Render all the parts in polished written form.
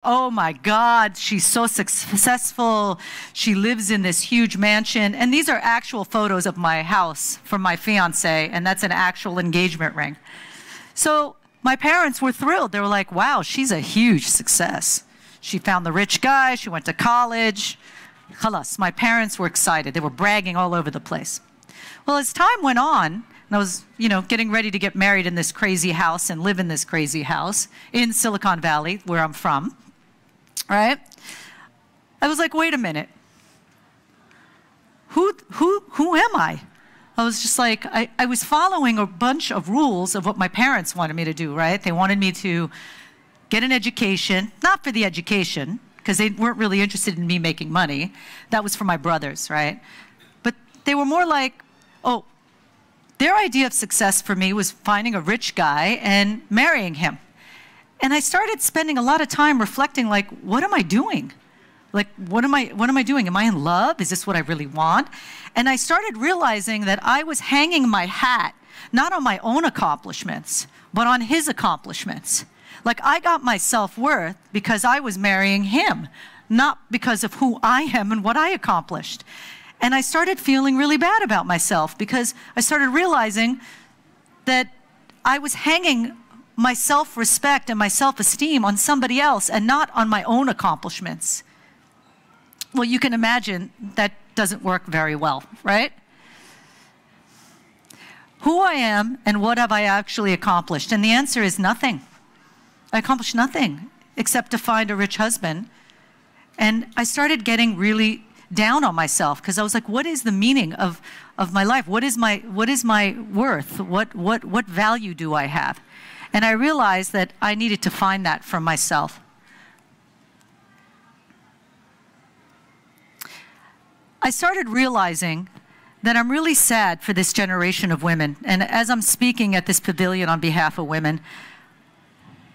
oh my God, she's so successful. She lives in this huge mansion. And these are actual photos of my house from my fiance, and that's an actual engagement ring. So my parents were thrilled. They were like, wow, she's a huge success. She found the rich guy, she went to college. Khalas, my parents were excited. They were bragging all over the place. Well, as time went on, and I was, getting ready to get married in this crazy house and live in this crazy house in Silicon Valley, where I'm from, right? I was like, wait a minute. Who am I? I was just like, I was following a bunch of rules of what my parents wanted me to do, right? They wanted me to get an education, not for the education, because they weren't really interested in me making money. That was for my brothers, right? But they were more like, oh, their idea of success for me was finding a rich guy and marrying him. And I started spending a lot of time reflecting, like, what am I doing? Like, what am I doing? Am I in love? Is this what I really want? And I started realizing that I was hanging my hat, not on my own accomplishments, but on his accomplishments. Like, I got my self-worth because I was marrying him, not because of who I am and what I accomplished. And I started feeling really bad about myself because I started realizing that I was hanging my self-respect and my self-esteem on somebody else and not on my own accomplishments. Well, you can imagine that doesn't work very well, right? Who I am and what have I actually accomplished? And the answer is nothing. I accomplished nothing except to find a rich husband. And I started getting really down on myself because I was like, what is the meaning of my life? What is my worth? What value do I have? And I realized that I needed to find that for myself. I started realizing that I'm really sad for this generation of women. And as I'm speaking at this pavilion on behalf of women,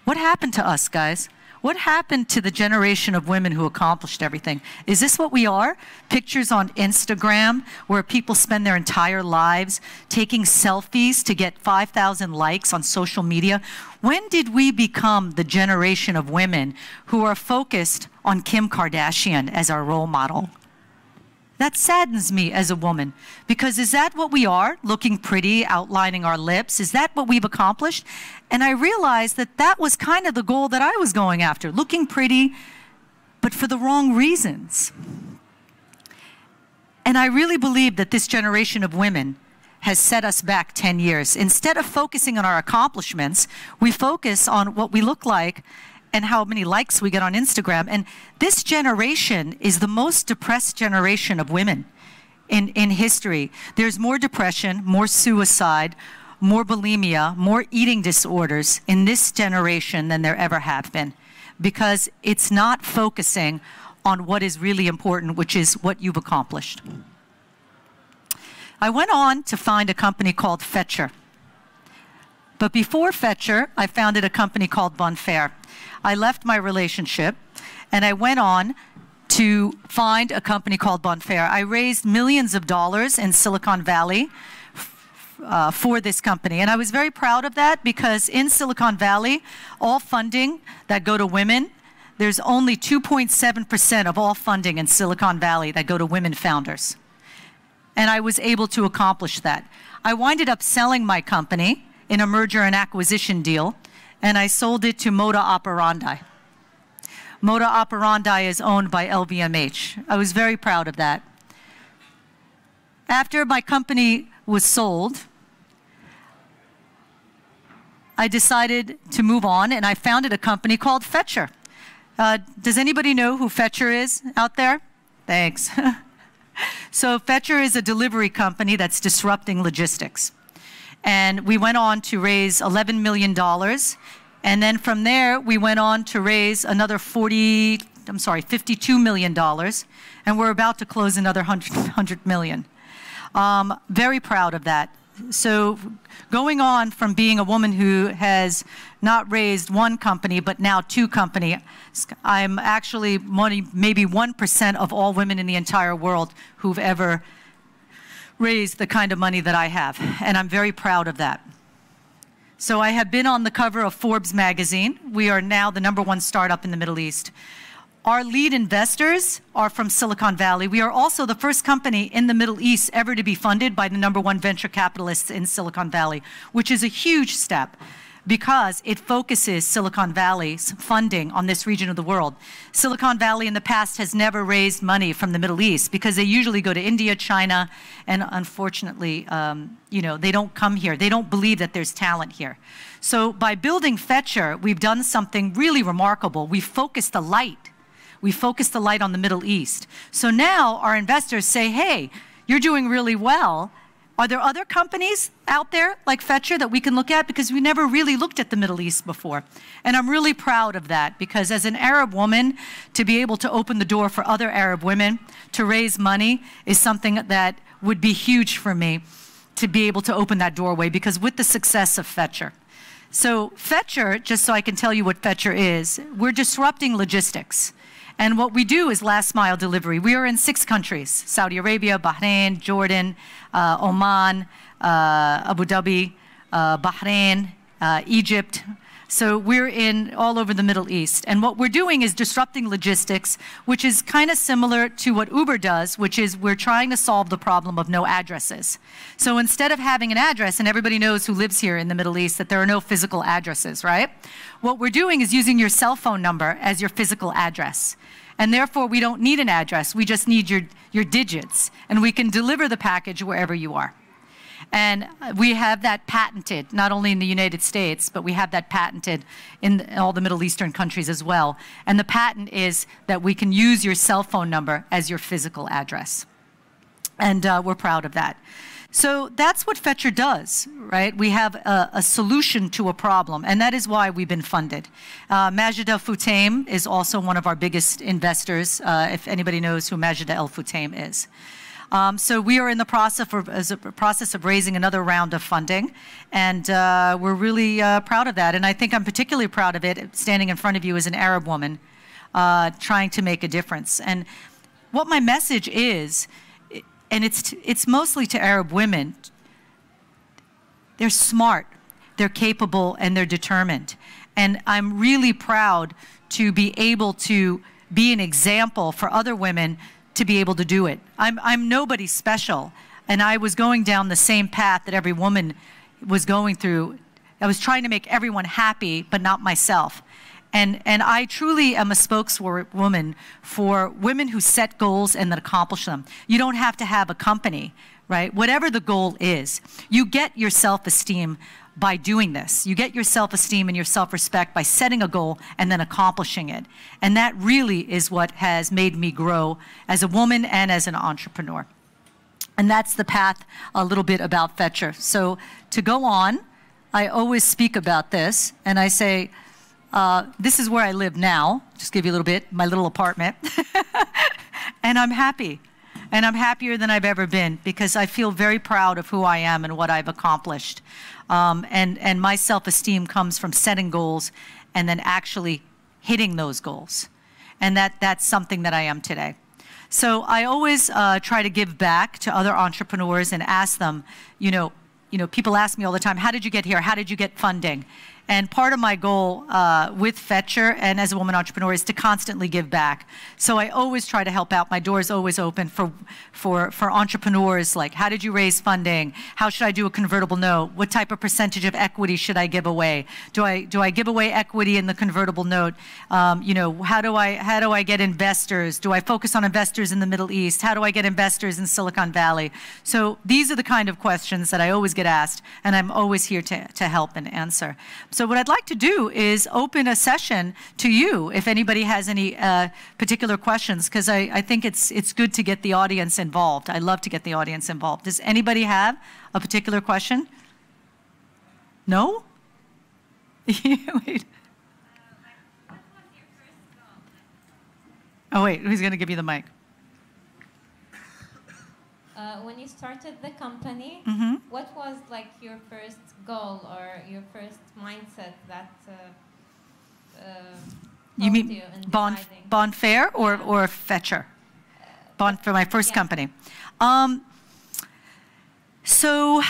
what happened to us, guys? What happened to the generation of women who accomplished everything? Is this what we are? Pictures on Instagram where people spend their entire lives taking selfies to get 5,000 likes on social media? When did we become the generation of women who are focused on Kim Kardashian as our role model? That saddens me as a woman, because is that what we are, looking pretty, outlining our lips? Is that what we've accomplished? And I realized that that was kind of the goal that I was going after, looking pretty, but for the wrong reasons. And I really believe that this generation of women has set us back 10 years. Instead of focusing on our accomplishments, we focus on what we look like and how many likes we get on Instagram. And this generation is the most depressed generation of women in history. There's more depression, more suicide, more bulimia, more eating disorders in this generation than there ever have been, because it's not focusing on what is really important, which is what you've accomplished. I went on to find a company called Fetchr. But before Fetchr, I founded a company called Fetchr. I left my relationship and I went on to find a company called Fetchr. I raised millions of dollars in Silicon Valley for this company. And I was very proud of that because in Silicon Valley, all funding that go to women, there's only 2.7% of all funding in Silicon Valley that go to women founders. And I was able to accomplish that. I winded up selling my company in a merger and acquisition deal, and I sold it to Moda Operandi. Moda Operandi is owned by LVMH. I was very proud of that. After my company was sold, I decided to move on, and I founded a company called Fetchr. Does anybody know who Fetchr is out there? Thanks. So Fetchr is a delivery company that's disrupting logistics. And we went on to raise $11 million. And then from there, we went on to raise another $52 million. And we're about to close another $100 million. Very proud of that. So going on from being a woman who has not raised one company, but now two companies, I'm actually maybe 1% of all women in the entire world who've ever raised the kind of money that I have, and I'm very proud of that. So I have been on the cover of Forbes Magazine. We are now the #1 startup in the Middle East. Our lead investors are from Silicon Valley. We are also the first company in the Middle East ever to be funded by the #1 venture capitalists in Silicon Valley, which is a huge step because it focuses Silicon Valley's funding on this region of the world. Silicon Valley in the past has never raised money from the Middle East because they usually go to India, China, and unfortunately, you know, they don't come here. They don't believe that there's talent here. So by building Fetchr, we've done something really remarkable. We focused the light. We focused the light on the Middle East. So now our investors say, hey, you're doing really well. Are there other companies out there like Fetchr that we can look at? Because we never really looked at the Middle East before. And I'm really proud of that because as an Arab woman, to be able to open the door for other Arab women to raise money is something that would be huge for me to be able to open that doorway because with the success of Fetchr. So Fetchr, just so I can tell you what Fetchr is, we're disrupting logistics. And what we do is last mile delivery. We are in 6 countries, Saudi Arabia, Bahrain, Jordan, Oman, Abu Dhabi, Bahrain, Egypt. So we're in all over the Middle East. And what we're doing is disrupting logistics, which is kind of similar to what Uber does, which is we're trying to solve the problem of no addresses. So instead of having an address, and everybody knows who lives here in the Middle East that there are no physical addresses, right? What we're doing is using your cell phone number as your physical address. And therefore, we don't need an address. We just need your digits. And we can deliver the package wherever you are. And we have that patented, not only in the United States, but we have that patented in all the Middle Eastern countries as well. And the patent is that we can use your cell phone number as your physical address. And we're proud of that. So that's what Fetchr does, right? We have a solution to a problem, and that is why we've been funded. Majid Al Futtaim is also one of our biggest investors, if anybody knows who Majid Al Futtaim is. So we are in the process of raising another round of funding, and we're really proud of that. And I think I'm particularly proud of it, standing in front of you as an Arab woman, trying to make a difference. And what my message is, and it's mostly to Arab women, they're smart, they're capable, and they're determined. And I'm really proud to be able to be an example for other women to be able to do it. I'm nobody special, and I was going down the same path that every woman was going through. I was trying to make everyone happy, but not myself. And I truly am a spokeswoman for women who set goals and that accomplish them. You don't have to have a company, right? Whatever the goal is, you get your self-esteem by doing this. You get your self-esteem and your self-respect by setting a goal and then accomplishing it. And that really is what has made me grow as a woman and as an entrepreneur. And that's the path a little bit about Fetchr. So to go on, I always speak about this, and I say, this is where I live now. Just give you a little bit, my little apartment. And I'm happy. And I'm happier than I've ever been because I feel very proud of who I am and what I've accomplished. And my self-esteem comes from setting goals and then actually hitting those goals. And that's something that I am today. So I always try to give back to other entrepreneurs and ask them, you know, people ask me all the time, how did you get here? How did you get funding? And part of my goal with Fetchr and as a woman entrepreneur is to constantly give back. So I always try to help out. My door is always open for entrepreneurs, like how did you raise funding? How should I do a convertible note? What type of percentage of equity should I give away? Do I give away equity in the convertible note? You know, how do I get investors? Do I focus on investors in the Middle East? How do I get investors in Silicon Valley? So these are the kind of questions that I always get asked, and I'm always here to help and answer. So what I'd like to do is open a session to you if anybody has any particular questions, because I think it's good to get the audience involved. I love to get the audience involved. Does anybody have a particular question? No? Wait. Oh, wait, who's going to give you the mic? When you started the company, what was like your first goal or your first mindset that you mean Bond Fair or Fetchr? Bond for my first company. So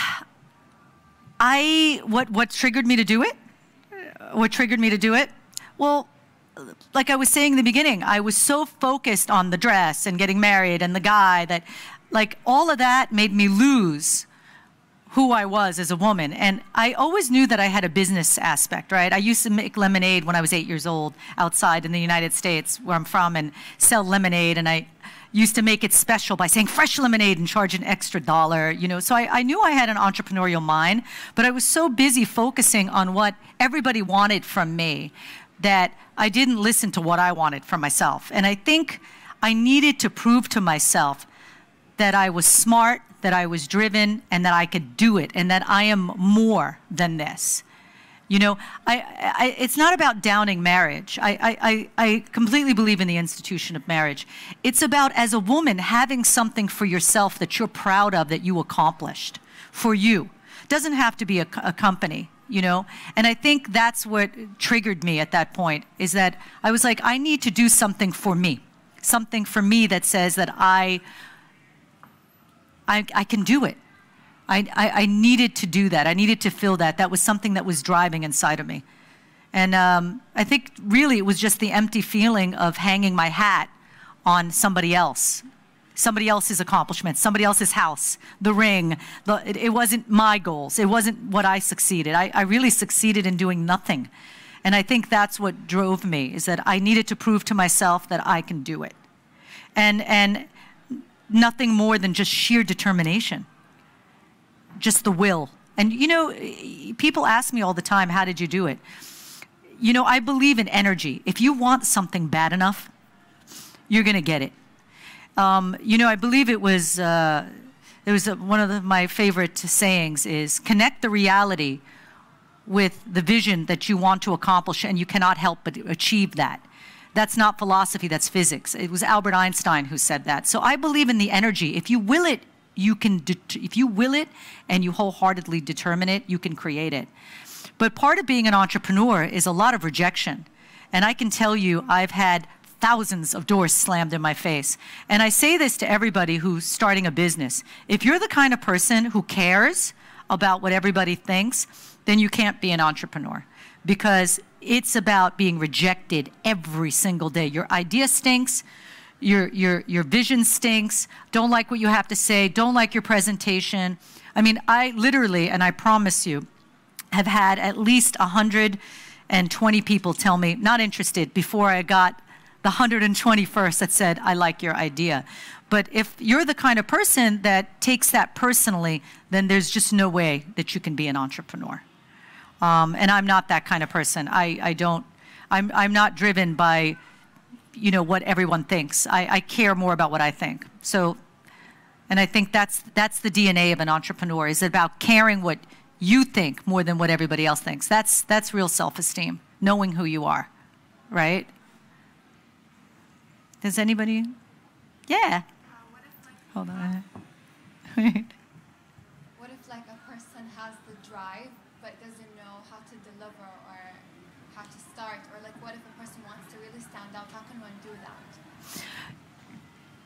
What triggered me to do it? What triggered me to do it? Well, like I was saying in the beginning, I was so focused on the dress and getting married and the guy that, like, all of that made me lose who I was as a woman. And I always knew that I had a business aspect, right? I used to make lemonade when I was 8 years old outside in the United States, where I'm from, and sell lemonade. And I used to make it special by saying fresh lemonade and charge an extra $1, you know. So I knew I had an entrepreneurial mind, but I was so busy focusing on what everybody wanted from me that I didn't listen to what I wanted from myself. And I think I needed to prove to myself that I was smart, that I was driven, and that I could do it, and that I am more than this. You know, it's not about downing marriage. I completely believe in the institution of marriage. It's about, as a woman, having something for yourself that you're proud of, that you accomplished for you. It doesn't have to be a company, you know? And I think that's what triggered me at that point, is that I was like, I need to do something for me that says that I can do it. I needed to do that. I needed to feel that. That was something that was driving inside of me. And I think really it was just the empty feeling of hanging my hat on somebody else, somebody else's accomplishments, somebody else's house, the ring. It wasn't my goals. It wasn't what I succeeded. I really succeeded in doing nothing. And I think that's what drove me, is that I needed to prove to myself that I can do it. And nothing more than just sheer determination. Just the will. And, you know, people ask me all the time, how did you do it? You know, I believe in energy. If you want something bad enough, you're going to get it. You know, I believe it was one of my favorite sayings is, connect the reality with the vision that you want to accomplish, and you cannot help but achieve that. That's not philosophy, that's physics. It was Albert Einstein who said that. So I believe in the energy. If you will it, if you will it and you wholeheartedly determine it, you can create it. But part of being an entrepreneur is a lot of rejection. And I can tell you, I've had thousands of doors slammed in my face. And I say this to everybody who's starting a business. If you're the kind of person who cares about what everybody thinks, then you can't be an entrepreneur, because it's about being rejected every single day. Your idea stinks. Your vision stinks, don't like what you have to say, don't like your presentation. I mean, I literally, and I promise you, have had at least 120 people tell me, not interested, before I got the 121st that said, I like your idea. But if you're the kind of person that takes that personally, then there's just no way that you can be an entrepreneur. And I'm not that kind of person. I'm not driven by, you know, what everyone thinks. I care more about what I think. So, and I think that's the DNA of an entrepreneur, is about caring what you think more than what everybody else thinks. That's real self-esteem, knowing who you are, right? Does anybody? Yeah. What if, like, hold on. What if, like, a person has the drive but doesn't know how to deliver or how to start, or like, what if a person wants to really stand out? How can one do that?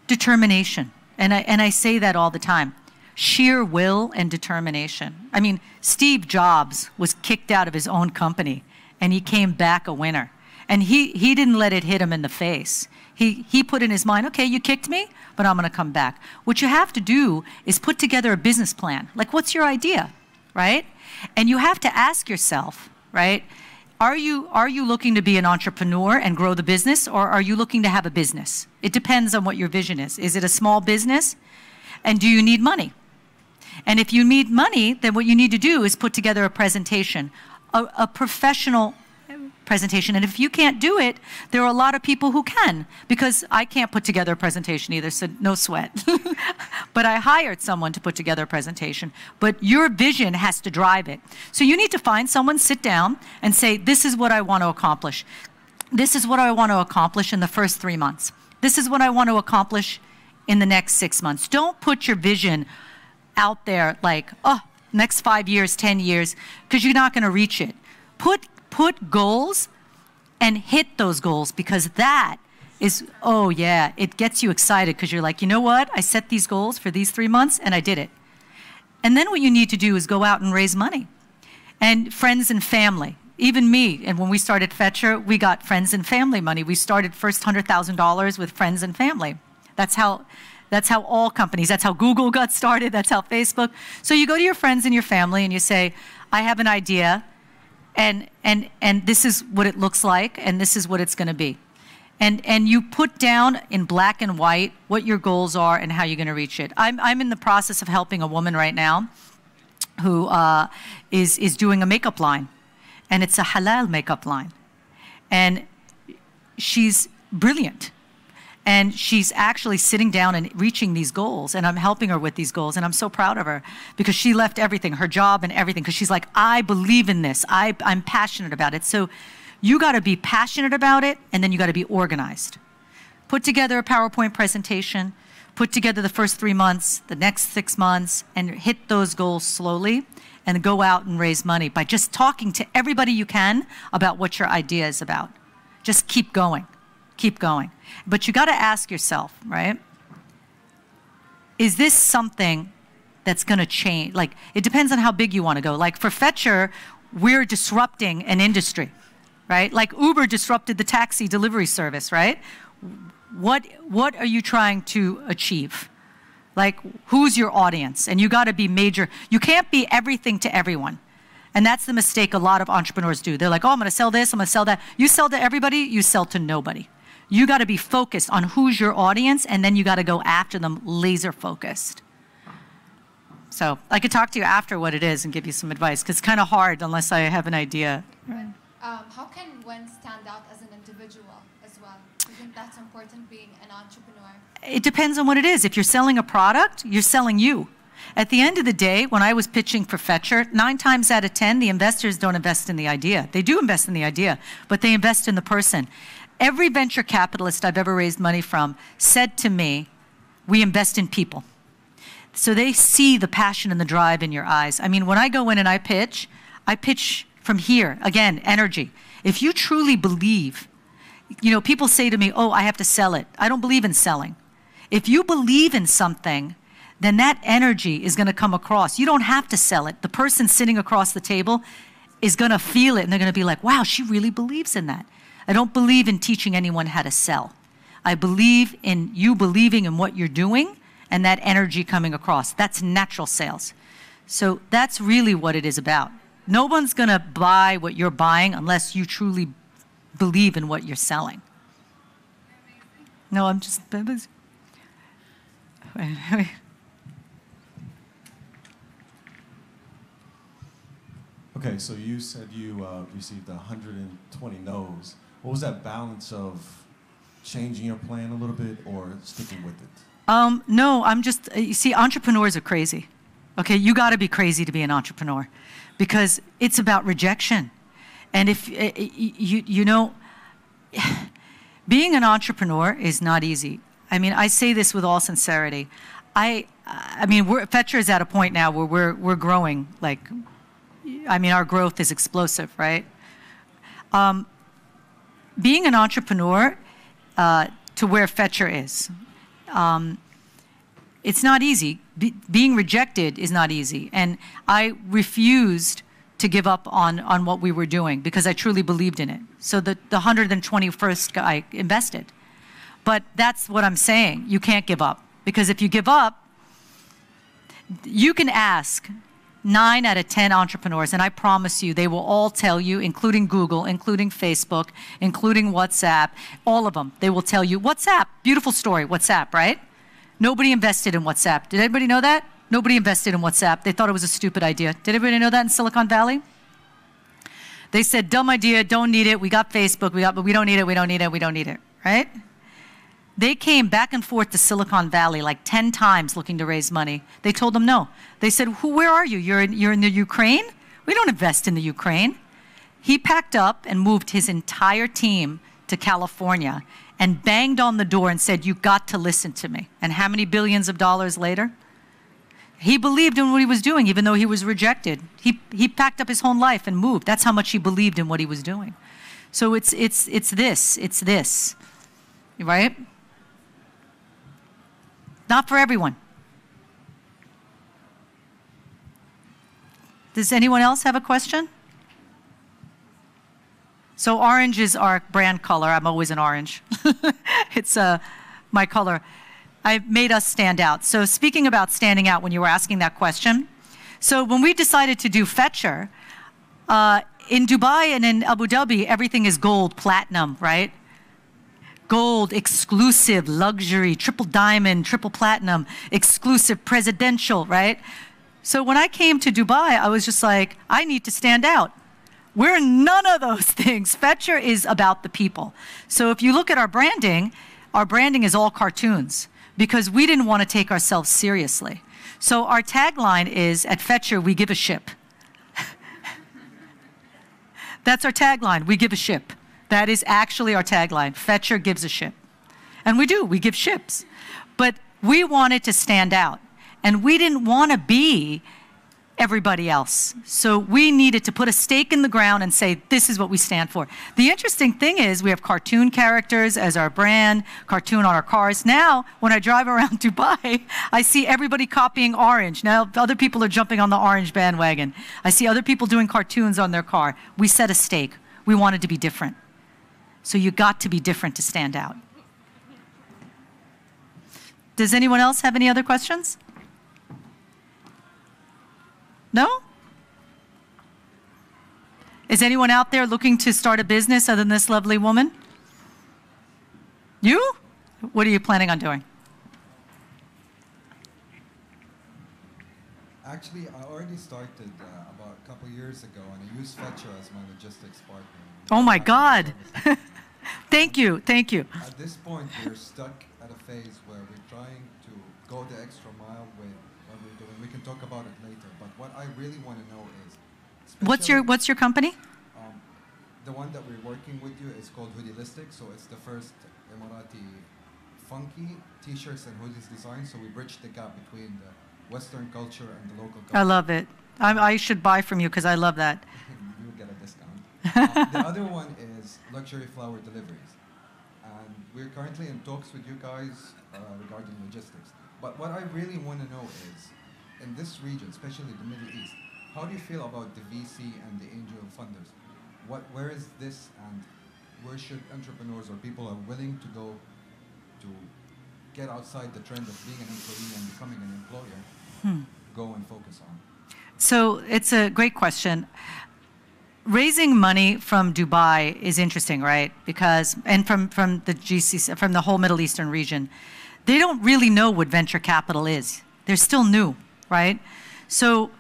Determination. And I say that all the time. Sheer will and determination. I mean, Steve Jobs was kicked out of his own company, and he came back a winner. And he didn't let it hit him in the face. He put in his mind, okay, you kicked me, but I'm going to come back. What you have to do is put together a business plan. Like, what's your idea, right? And you have to ask yourself, right, are you looking to be an entrepreneur and grow the business, or are you looking to have a business? It depends on what your vision is. Is it a small business? And do you need money? And if you need money, then what you need to do is put together a presentation, a professional presentation. And if you can't do it, there are a lot of people who can, because I can't put together a presentation either, so no sweat. But I hired someone to put together a presentation. But your vision has to drive it. So you need to find someone, sit down, and say, this is what I want to accomplish. This is what I want to accomplish in the first 3 months. This is what I want to accomplish in the next 6 months. Don't put your vision out there like, oh, next 5 years, 10 years, because you're not going to reach it. Put goals and hit those goals, because that is, oh yeah, it gets you excited, because you're like, you know what? I set these goals for these 3 months and I did it. And then what you need to do is go out and raise money. And friends and family. Even me, and when we started Fetchr, we got friends and family money. We started first $100,000 with friends and family. That's how all companies, that's how Google got started, that's how Facebook. So you go to your friends and your family and you say, I have an idea, and this is what it looks like, and this is what it's going to be. And you put down in black and white what your goals are and how you're going to reach it. I'm in the process of helping a woman right now who is doing a makeup line, and it's a halal makeup line. And she's brilliant. And she's actually sitting down and reaching these goals, and I'm helping her with these goals, and I'm so proud of her because she left everything, her job and everything, because she's like, I believe in this. I'm passionate about it. So you got to be passionate about it, and then you got to be organized. Put together a PowerPoint presentation, put together the first 3 months, the next 6 months, and hit those goals slowly, and go out and raise money by just talking to everybody you can about what your idea is about. Just keep going. Keep going. But you got to ask yourself, right? Is this something that's going to change? Like, it depends on how big you want to go. Like for Fetchr, we're disrupting an industry, right? Like Uber disrupted the taxi delivery service, right? What are you trying to achieve? Like, who's your audience? And you got to be major. You can't be everything to everyone. And that's the mistake a lot of entrepreneurs do. They're like, oh, I'm going to sell this, I'm going to sell that. You sell to everybody, you sell to nobody. You got to be focused on who's your audience, and then you got to go after them laser focused. So I could talk to you after what it is and give you some advice, because it's kind of hard unless I have an idea. How can one stand out as an individual as well? Do you think that's important, being an entrepreneur? It depends on what it is. If you're selling a product, you're selling you. At the end of the day, when I was pitching for Fetchr, 9 times out of 10, the investors don't invest in the idea. They do invest in the idea, but they invest in the person. Every venture capitalist I've ever raised money from said to me, we invest in people. So they see the passion and the drive in your eyes. I mean, when I go in and I pitch from here. Again, energy. If you truly believe, you know, people say to me, oh, I have to sell it. I don't believe in selling. If you believe in something, then that energy is going to come across. You don't have to sell it. The person sitting across the table is going to feel it, and they're going to be like, wow, she really believes in that. I don't believe in teaching anyone how to sell. I believe in you believing in what you're doing and that energy coming across. That's natural sales. So that's really what it is about. No one's going to buy what you're buying unless you truly believe in what you're selling. No, I'm just... Okay, so you said you received 120 no's. What was that balance of changing your plan a little bit or sticking with it? No, I'm just, you see, entrepreneurs are crazy. Okay, you got to be crazy to be an entrepreneur because it's about rejection. And if, you know, being an entrepreneur is not easy. I mean, I say this with all sincerity. I mean, Fetchr is at a point now where we're growing, like, I mean, our growth is explosive, right? Being an entrepreneur to where Fetchr is, it's not easy. Being rejected is not easy. And I refused to give up on what we were doing because I truly believed in it. So the 121st guy invested. But that's what I'm saying. You can't give up. Because if you give up, you can ask 9 out of 10 entrepreneurs, and I promise you, they will all tell you, including Google, including Facebook, including WhatsApp, all of them, they will tell you, WhatsApp, beautiful story, WhatsApp, right? Nobody invested in WhatsApp. Did anybody know that? Nobody invested in WhatsApp. They thought it was a stupid idea. Did everybody know that in Silicon Valley? They said, dumb idea, don't need it, we got Facebook, but we don't need it, we don't need it, we don't need it, right? They came back and forth to Silicon Valley like 10 times looking to raise money. They told them no. They said, where are you? You're in the Ukraine? We don't invest in the Ukraine. He packed up and moved his entire team to California and banged on the door and said, you got to listen to me. And how many billions of dollars later? He believed in what he was doing, even though he was rejected. He packed up his whole life and moved. That's how much he believed in what he was doing. So it's this, right? Not for everyone. Does anyone else have a question? So orange is our brand color. I'm always in orange. It's my color. I made us stand out. So speaking about standing out when you were asking that question, so when we decided to do Fetchr, in Dubai and in Abu Dhabi, everything is gold, platinum, right? Gold, exclusive, luxury, triple diamond, triple platinum, exclusive, presidential, right? So when I came to Dubai, I was just like, I need to stand out. We're none of those things. Fetchr is about the people. So if you look at our branding is all cartoons because we didn't want to take ourselves seriously. So our tagline is, at Fetchr, we give a ship. That's our tagline, we give a ship. That is actually our tagline, Fetchr gives a ship. And we do, we give ships. But we wanted to stand out. And we didn't want to be everybody else. So we needed to put a stake in the ground and say, this is what we stand for. The interesting thing is we have cartoon characters as our brand, cartoon on our cars. Now, when I drive around Dubai, I see everybody copying orange. Now, other people are jumping on the orange bandwagon. I see other people doing cartoons on their car. We set a stake. We wanted to be different. So you got to be different to stand out. Does anyone else have any other questions? No? Is anyone out there looking to start a business other than this lovely woman? You? What are you planning on doing? Actually, I already started about a couple years ago, and I used Fetchr as my logistics partner. Oh my God. Thank you, thank you. At this point, we're stuck at a phase where we're trying to go the extra mile with what we're doing. We can talk about it later, but what I really want to know is... What's your company? The one that we're working with you is called Hoodielistic, so it's the first Emirati funky t-shirts and hoodies design, so we bridge the gap between the Western culture and the local culture. I love it. I should buy from you because I love that. You get a discount. The other one is luxury flower deliveries. And we're currently in talks with you guys regarding logistics. But what I really want to know is, in this region, especially the Middle East, how do you feel about the VC and the angel funders? Where is this, and where should entrepreneurs or people are willing to go to get outside the trend of being an employee and becoming an employer, go and focus on? So it's a great question. Raising money from Dubai is interesting, right? Because, and from the GCC, from the whole Middle Eastern region, they don't really know what venture capital is. They're still new, right? So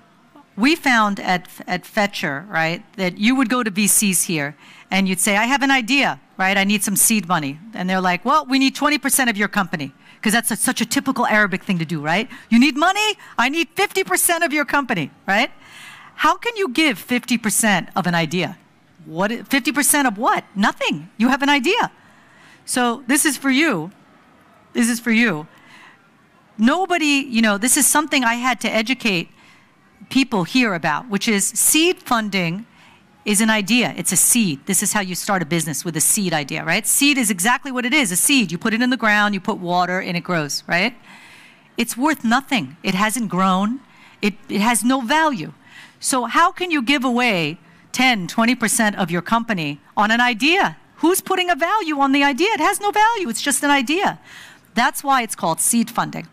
we found at Fetchr, right, that you would go to VCs here and you'd say, I have an idea, right? I need some seed money. And they're like, well, we need 20% of your company. Because that's such a typical Arabic thing to do, right? You need money? I need 50% of your company, right? How can you give 50% of an idea? 50% of what? Nothing. You have an idea. So this is for you. This is for you. Nobody, this is something I had to educate people here about, which is seed funding is an idea. It's a seed. This is how you start a business, with a seed idea, right? Seed is exactly what it is, a seed. You put it in the ground, you put water, and it grows, right? It's worth nothing. It hasn't grown. It has no value. So how can you give away 10, 20% of your company on an idea? Who's putting a value on the idea? It has no value. It's just an idea. That's why it's called seed funding.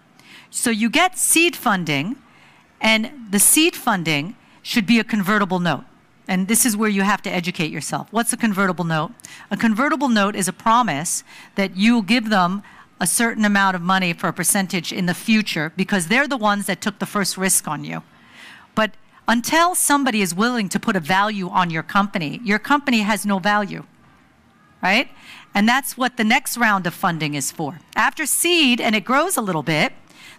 So you get seed funding, and the seed funding should be a convertible note. And this is where you have to educate yourself. What's a convertible note? A convertible note is a promise that you'll give them a certain amount of money for a percentage in the future because they're the ones that took the first risk on you. But until somebody is willing to put a value on your company has no value, right? And that's what the next round of funding is for. After seed and it grows a little bit,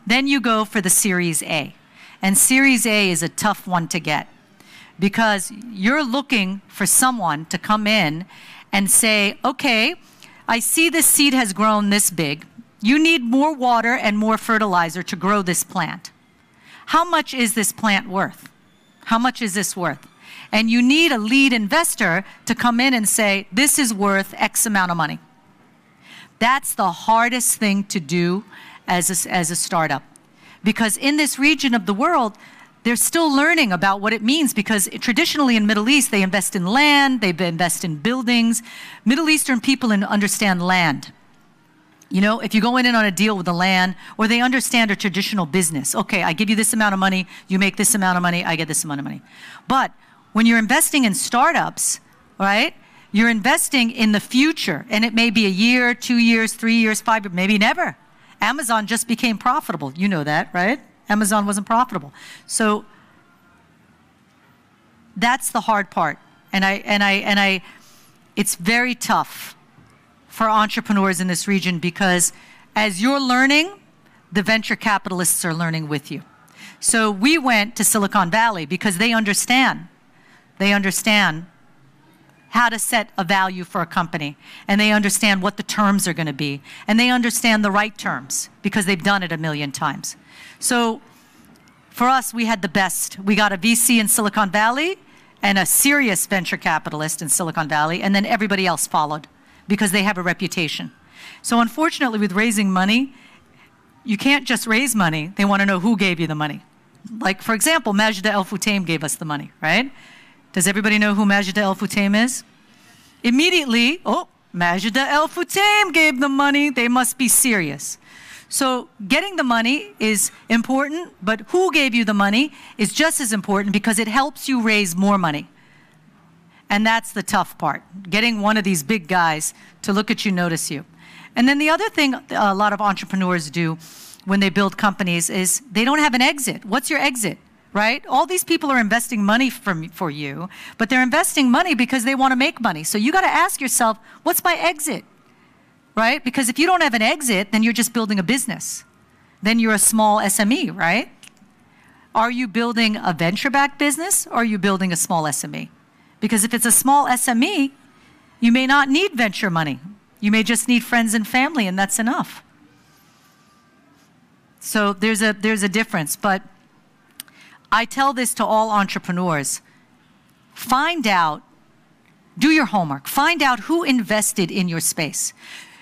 then you go for the Series A. And Series A is a tough one to get, because you're looking for someone to come in and say, okay, I see this seed has grown this big. You need more water and more fertilizer to grow this plant. How much is this plant worth? How much is this worth? And you need a lead investor to come in and say, this is worth X amount of money. That's the hardest thing to do as a startup. Because in this region of the world, they're still learning about what it means, because traditionally in Middle East, they invest in land, they invest in buildings. Middle Eastern people understand land. You know, if you go in on a deal with the land, or they understand a traditional business. Okay, I give you this amount of money, you make this amount of money, I get this amount of money. But when you're investing in startups, right, you're investing in the future, and it may be a year, 2 years, 3 years, 5 years, maybe never. Amazon just became profitable. You know that, right? Amazon wasn't profitable. So that's the hard part. And it's very tough for entrepreneurs in this region, because as you're learning, the venture capitalists are learning with you. So we went to Silicon Valley because they understand. They understand how to set a value for a company, and they understand what the terms are going to be, and they understand the right terms because they've done it a million times. So for us, we had the best. We got a VC in Silicon Valley and a serious venture capitalist in Silicon Valley, and then everybody else followed because they have a reputation. So unfortunately, with raising money, you can't just raise money. They want to know who gave you the money. Like, for example, Majlis Al-Futtaim gave us the money, right? Does everybody know who Majlis Al-Futtaim is? Immediately, oh, Majlis Al-Futtaim gave the money. They must be serious. So getting the money is important, but who gave you the money is just as important, because it helps you raise more money. And that's the tough part, getting one of these big guys to look at you, notice you. And then the other thing a lot of entrepreneurs do when they build companies is they don't have an exit. What's your exit, right? All these people are investing money for you, but they're investing money because they want to make money. So you got to ask yourself, what's my exit, right? Because if you don't have an exit, then you're just building a business. Then you're a small SME, right? Are you building a venture-backed business, or are you building a small SME? Because if it's a small SME, you may not need venture money. You may just need friends and family, and that's enough. So there's a difference. But I tell this to all entrepreneurs. Find out, do your homework. Find out who invested in your space.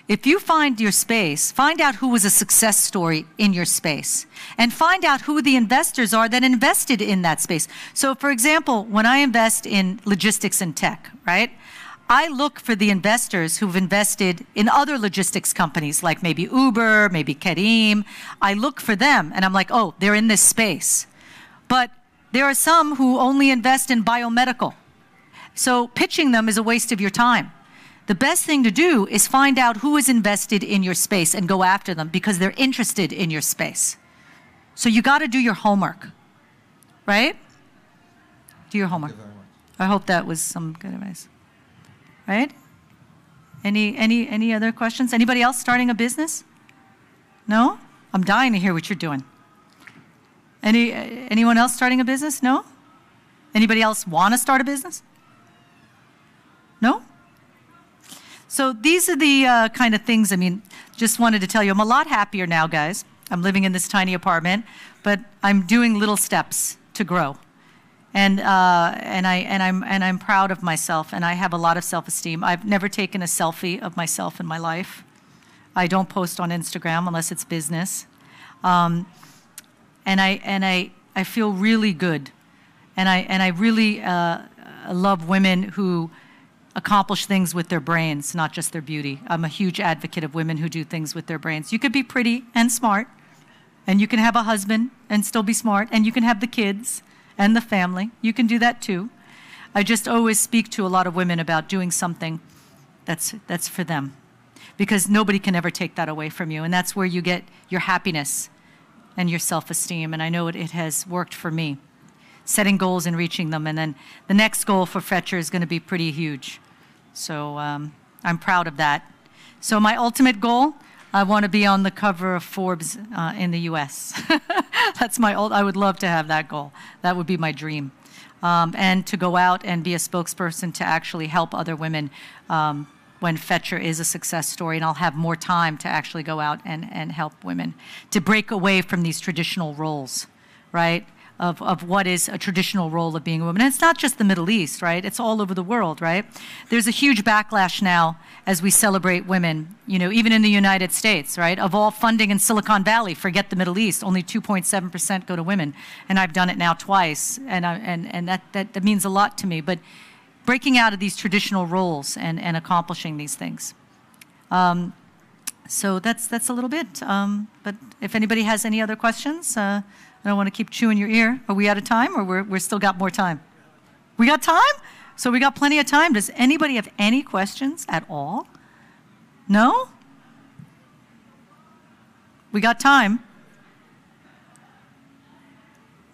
If you find your space, find out who was a success story in your space, and find out who the investors are that invested in that space. So for example, when I invest in logistics and tech, right, I look for the investors who've invested in other logistics companies, like maybe Uber, maybe Kareem. I look for them, and I'm like, oh, they're in this space. But there are some who only invest in biomedical. So pitching them is a waste of your time. The best thing to do is find out who is invested in your space and go after them, because they're interested in your space. So you got to do your homework, right? Do your homework. Thank you very much. I hope that was some good advice. Right? Any other questions? Anybody else starting a business? No? I'm dying to hear what you're doing. Anyone else starting a business? No? Anybody else want to start a business? No? So these are the kind of things, I mean, just wanted to tell you, I'm a lot happier now, guys. I'm living in this tiny apartment, but I'm doing little steps to grow. And I'm proud of myself, and I have a lot of self-esteem. I've never taken a selfie of myself in my life. I don't post on Instagram unless it's business. And I feel really good. And I really love women who accomplish things with their brains, not just their beauty. I'm a huge advocate of women who do things with their brains. You could be pretty and smart, and you can have a husband and still be smart, and you can have the kids and the family. You can do that too. I just always speak to a lot of women about doing something that's for them, because nobody can ever take that away from you, and that's where you get your happiness and your self-esteem, and I know it has worked for me, setting goals and reaching them, and then the next goal for Fetchr is going to be pretty huge. So I'm proud of that. So my ultimate goal, I want to be on the cover of Forbes in the US. That's I would love to have that goal. That would be my dream. And to go out and be a spokesperson to actually help other women when Fetchr is a success story, and I'll have more time to actually go out and help women to break away from these traditional roles, right? of what is a traditional role of being a woman. And it's not just the Middle East, right? It's all over the world, right? There's a huge backlash now as we celebrate women, you know, even in the United States, right? Of all funding in Silicon Valley, forget the Middle East, only 2.7% go to women. And I've done it now twice, and that means a lot to me. But breaking out of these traditional roles and accomplishing these things. So that's a little bit. But if anybody has any other questions, I don't want to keep chewing your ear. Are we out of time, or we're still got more time? We got time? So we got plenty of time. Does anybody have any questions at all? No? We got time.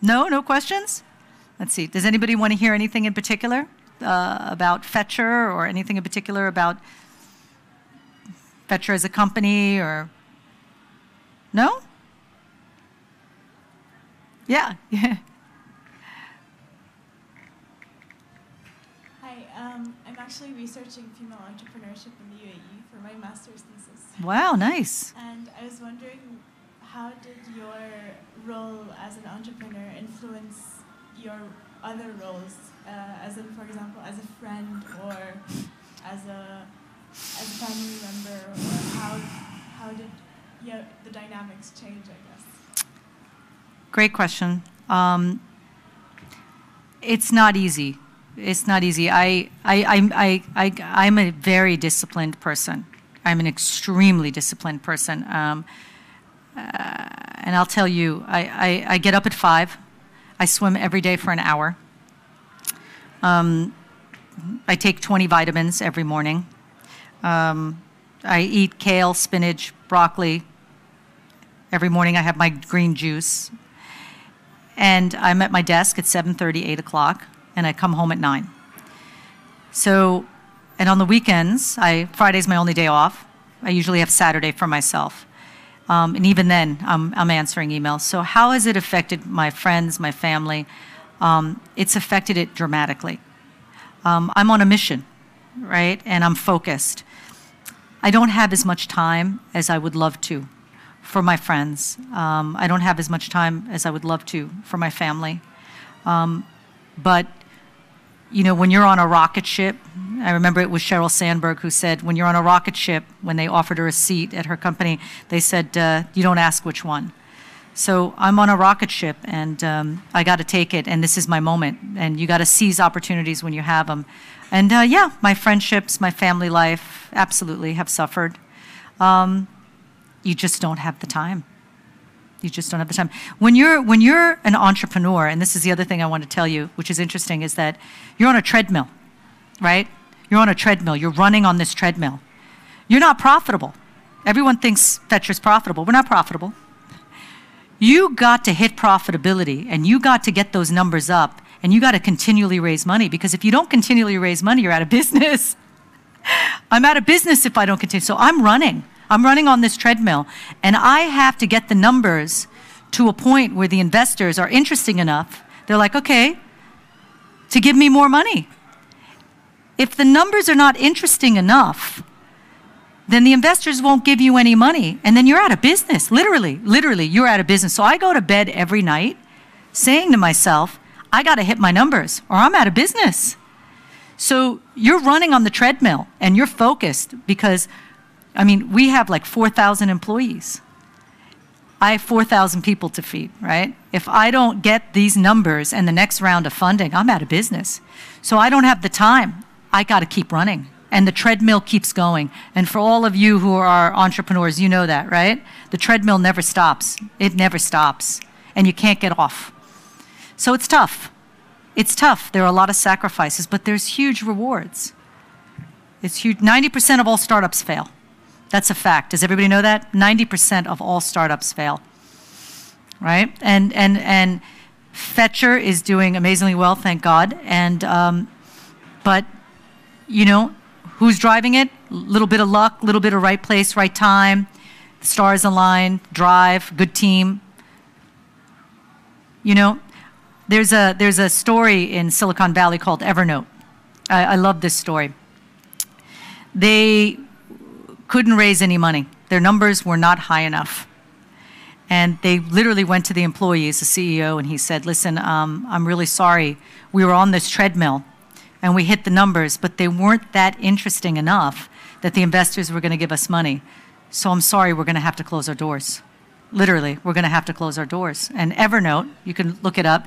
No? No questions? Let's see. Does anybody want to hear anything in particular about Fetchr, or anything in particular about Fetchr as a company, or no? Yeah. Yeah. Hi, I'm actually researching female entrepreneurship in the UAE for my master's thesis. Wow, nice. And I was wondering, how did your role as an entrepreneur influence your other roles, as in, for example, as a friend or as a family member, or how did the dynamics change, I guess? Great question. It's not easy. It's not easy. I'm a very disciplined person. I'm an extremely disciplined person. And I'll tell you, I get up at 5. I swim every day for an hour. I take 20 vitamins every morning. I eat kale, spinach, broccoli. Every morning I have my green juice. And I'm at my desk at 7:30, 8 o'clock, and I come home at 9. So, and on the weekends, Friday's my only day off. I usually have Saturday for myself. And even then, I'm answering emails. So how has it affected my friends, my family? It's affected it dramatically. I'm on a mission, right? And I'm focused. I don't have as much time as I would love to for my friends. I don't have as much time as I would love to for my family. But, you know, when you're on a rocket ship, I remember it was Sheryl Sandberg who said, when you're on a rocket ship, when they offered her a seat at her company, they said, you don't ask which one. So I'm on a rocket ship, and I got to take it, and this is my moment. And you got to seize opportunities when you have them. And yeah, my friendships, my family life, absolutely have suffered. You just don't have the time. You just don't have the time. When you're an entrepreneur, and this is the other thing I want to tell you, which is interesting, is that you're on a treadmill, right? You're on a treadmill. You're running on this treadmill. You're not profitable. Everyone thinks Fetchr's profitable. We're not profitable. You got to hit profitability, and you got to get those numbers up, and you got to continually raise money, because if you don't continually raise money, you're out of business. I'm out of business if I don't continue. So I'm running. I'm running on this treadmill, and I have to get the numbers to a point where the investors are interesting enough. They're like, okay, to give me more money. If the numbers are not interesting enough, then the investors won't give you any money, and then you're out of business. Literally, you're out of business. So I go to bed every night saying to myself, I got to hit my numbers, or I'm out of business. So you're running on the treadmill, and you're focused, because I mean, we have like 4,000 employees. I have 4,000 people to feed, right? If I don't get these numbers and the next round of funding, I'm out of business. So I don't have the time. I got to keep running. And the treadmill keeps going. And for all of you who are entrepreneurs, you know that, right? The treadmill never stops. It never stops. And you can't get off. So it's tough. It's tough. There are a lot of sacrifices, but there's huge rewards. It's huge. 90% of all startups fail. That's a fact. Does everybody know that? 90% of all startups fail, right? And Fetchr is doing amazingly well, thank God. And but you know, who's driving it? A little bit of luck, a little bit of right place, right time, the stars align, drive, good team. You know, there's a story in Silicon Valley called Evernote. I love this story. They couldn't raise any money. Their numbers were not high enough. And they literally went to the employees, the CEO, and he said, listen, I'm really sorry. We were on this treadmill, and we hit the numbers, but they weren't that interesting enough that the investors were going to give us money. So I'm sorry, we're going to have to close our doors. Literally, we're going to have to close our doors. And Evernote, you can look it up,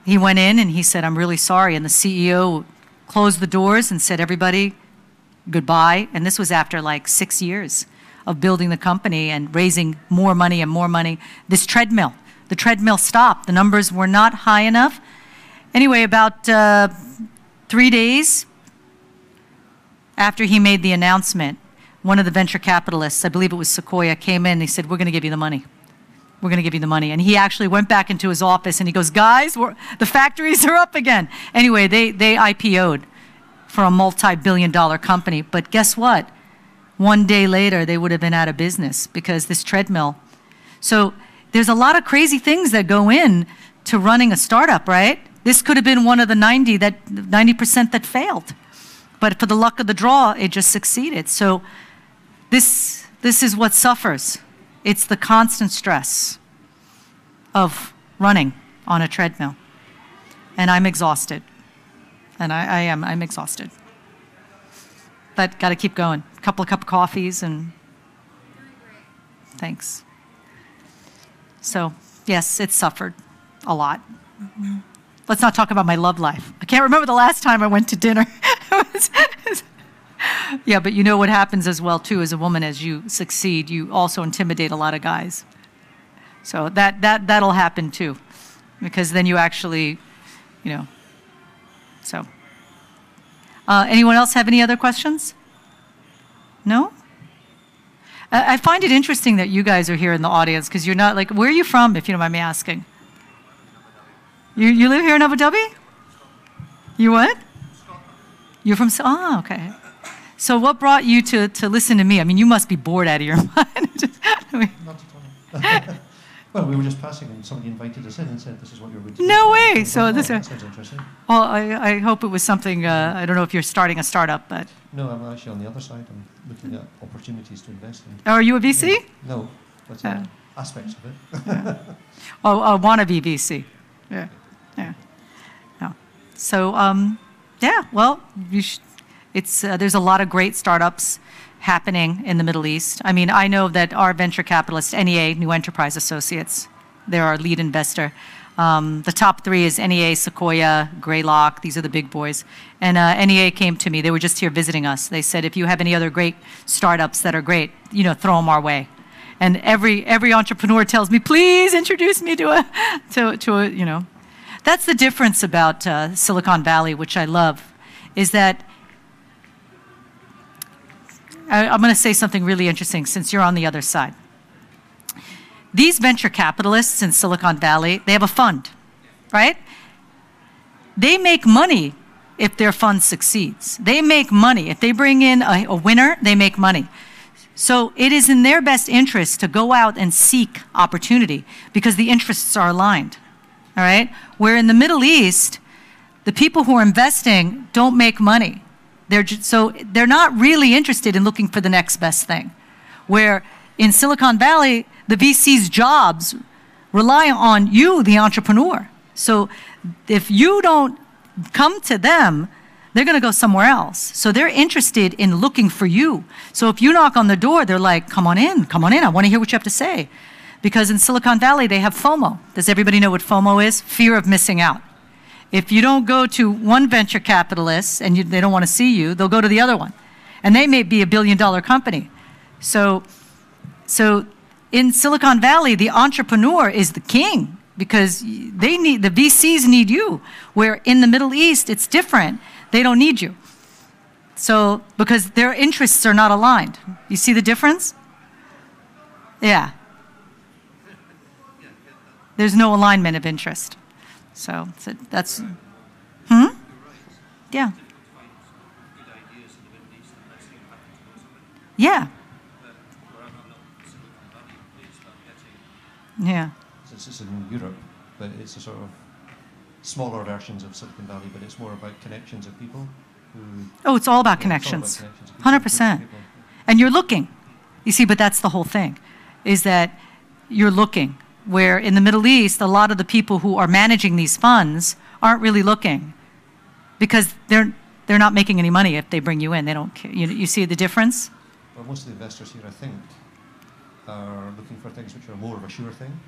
he went in and he said, I'm really sorry. And the CEO closed the doors and said, everybody, goodbye. And this was after like 6 years of building the company and raising more money and more money. This treadmill, the treadmill stopped. The numbers were not high enough. Anyway, about 3 days after he made the announcement, one of the venture capitalists, I believe it was Sequoia, came in and he said, we're going to give you the money. We're going to give you the money. And he actually went back into his office and he goes, guys, the factories are up again. Anyway, they IPO'd for a multi-billion-dollar company. But guess what? One day later, they would have been out of business because this treadmill. So there's a lot of crazy things that go in to running a startup, right? This could have been one of the 90% that failed. But for the luck of the draw, it just succeeded. So this is what suffers. It's the constant stress of running on a treadmill. And I'm exhausted. And I'm exhausted. But got to keep going. A couple of cup of coffees and thanks. So, yes, it suffered a lot. Let's not talk about my love life. I can't remember the last time I went to dinner. Yeah, but you know what happens as well, too, as a woman, as you succeed, you also intimidate a lot of guys. So that'll happen, too, because then you actually, you know, so. Anyone else have any other questions? No? I find it interesting that you guys are here in the audience because you're not like, where are you from, if you don't mind me asking? You live here in Abu Dhabi? You what? You're from, oh, okay. So what brought you to listen to me? I mean, you must be bored out of your mind. Not at all. Well, we were just passing and somebody invited us in and said, this is what you're going to do. No way. So this that sounds interesting. Well, I hope it was something, I don't know if you're starting a startup, but. No, I'm actually on the other side. I'm looking at opportunities to invest in. Oh, are you a VC? Yeah. No, but aspects of it. Oh, a wannabe VC. Yeah, yeah. No. So, yeah, well, there's a lot of great startups happening in the Middle East. I mean, I know that our venture capitalist, NEA, New Enterprise Associates, they're our lead investor. The top three is NEA, Sequoia, Greylock. These are the big boys. And NEA came to me. They were just here visiting us. They said, if you have any other great startups that are great, you know, throw them our way. And every entrepreneur tells me, please introduce me to a, you know. That's the difference about Silicon Valley, which I love, is that I'm going to say something really interesting since you're on the other side. These venture capitalists in Silicon Valley, they have a fund, right? They make money if their fund succeeds. They make money. If they bring in a winner, they make money. So it is in their best interest to go out and seek opportunity because the interests are aligned, all right? Where in the Middle East, the people who are investing don't make money. So they're not really interested in looking for the next best thing. Where in Silicon Valley, the VC's jobs rely on you, the entrepreneur. So if you don't come to them, they're going to go somewhere else. So they're interested in looking for you. So if you knock on the door, they're like, come on in, I want to hear what you have to say. Because in Silicon Valley, they have FOMO. Does everybody know what FOMO is? Fear of missing out. If you don't go to one venture capitalist and they don't want to see you, they'll go to the other one. And they may be $1 billion company. So in Silicon Valley, the entrepreneur is the king because the VCs need you. Where in the Middle East, it's different. They don't need you. So, because their interests are not aligned. You see the difference? Yeah. There's no alignment of interest. So that's, Yeah. Yeah. Yeah. This is in Europe, but it's a sort of smaller versions of Silicon Valley, but it's more about connections of people who... Oh, it's all about connections. 100%. And you're looking. You see, but that's the whole thing, is that you're looking. Where in the Middle East, a lot of the people who are managing these funds aren't really looking because they're not making any money if they bring you in. They don't care. You see the difference? Well, most of the investors here, I think, are looking for things which are more of a sure thing.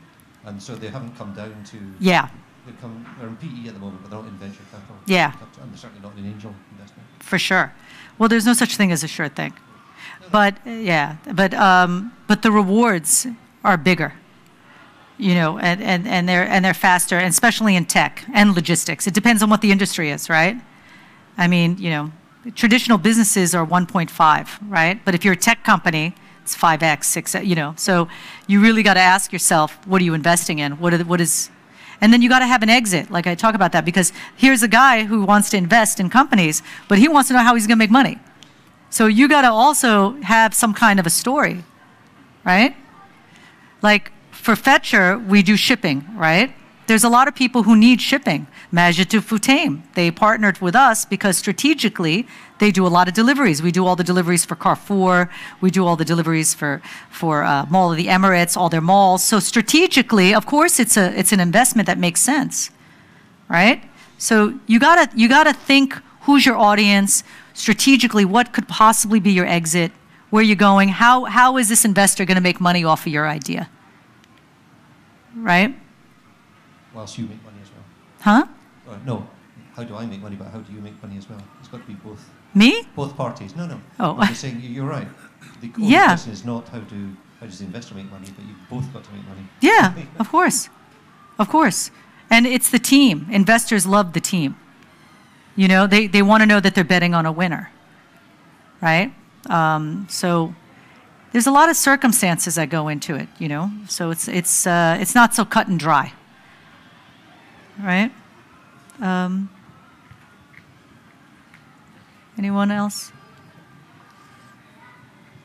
And so they haven't come down to... Yeah. They're in PE at the moment, but they're not in venture capital. Yeah. And they're certainly not in angel investment. For sure. Well, there's no such thing as a sure thing. But, yeah. But the rewards are bigger. You know, and they're faster, and especially in tech and logistics. It depends on what the industry is, right? I mean, you know, traditional businesses are 1.5, right? But if you're a tech company, it's 5x, 6x, you know. So you really got to ask yourself, what are you investing in? And then you got to have an exit, like I talk about that, because here's a guy who wants to invest in companies, but he wants to know how he's going to make money. So you got to also have some kind of a story, right? Like, for Fetchr, we do shipping, right? There's a lot of people who need shipping. Majlis, they partnered with us because strategically, they do a lot of deliveries. We do all the deliveries for Carrefour. We do all the deliveries for Mall of the Emirates, all their malls. So strategically, of course, it's an investment that makes sense, right? So you gotta think, who's your audience? Strategically, what could possibly be your exit? Where you're going? How is this investor going to make money off of your idea? Right? Whilst you make money as well. Huh? No. How do I make money, but how do you make money as well? It's got to be both. Me? Both parties. No. Oh. I'm just saying, you're right. The Yeah. question is not how does the investor make money, but you've both got to make money. Yeah, of course. Of course. And it's the team. Investors love the team. You know, they want to know that they're betting on a winner. Right? So there's a lot of circumstances that go into it, you know. So it's not so cut and dry, right? Anyone else?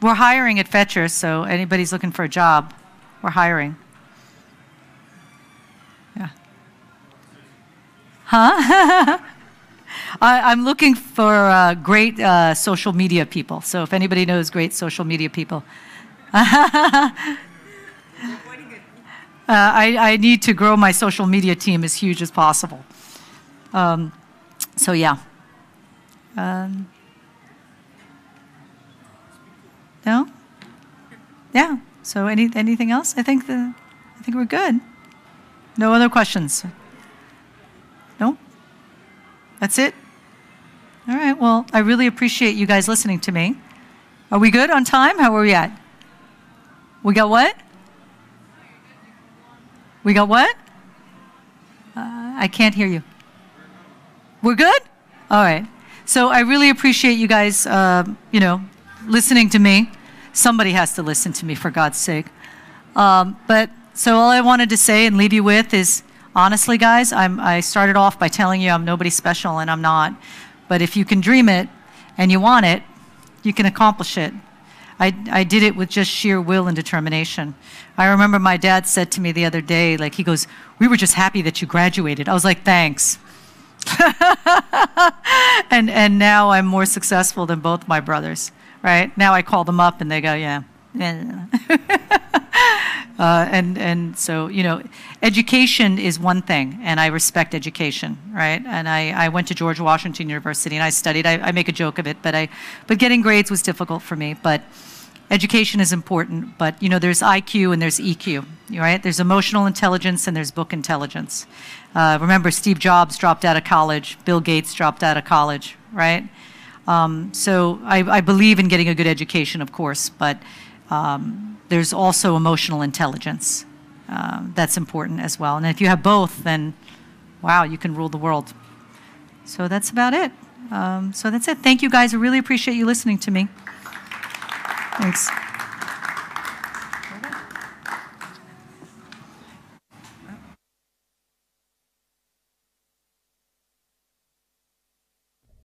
We're hiring at Fetchr, so anybody's looking for a job, we're hiring. Yeah. Huh? I'm looking for great social media people. So if anybody knows great social media people. I need to grow my social media team as huge as possible. So yeah. No? Yeah. So anything else? I think we're good. No other questions? No? That's it? All right, well, I really appreciate you guys listening to me. Are we good on time? How are we at? We got what? We got what? I can't hear you. We're good? All right. So I really appreciate you guys, you know, listening to me. Somebody has to listen to me, for God's sake. But so all I wanted to say and leave you with is, honestly, guys, I started off by telling you I'm nobody special, and I'm not. But if you can dream it and you want it, you can accomplish it. I did it with just sheer will and determination. I remember my dad said to me the other day, like, he goes, "We were just happy that you graduated." I was like, "Thanks." and now I'm more successful than both my brothers, right? Now I call them up and they go, "Yeah." And so, you know, education is one thing, and I respect education, right? And I went to George Washington University and I studied. I make a joke of it, but getting grades was difficult for me. But education is important. But, you know, there's IQ and there's EQ, right? There's emotional intelligence and there's book intelligence. Remember, Steve Jobs dropped out of college. Bill Gates dropped out of college, right? So I believe in getting a good education, of course, but there's also emotional intelligence. That's important as well. And if you have both, then, wow, you can rule the world. So that's about it. So that's it. Thank you, guys. I really appreciate you listening to me. Thanks.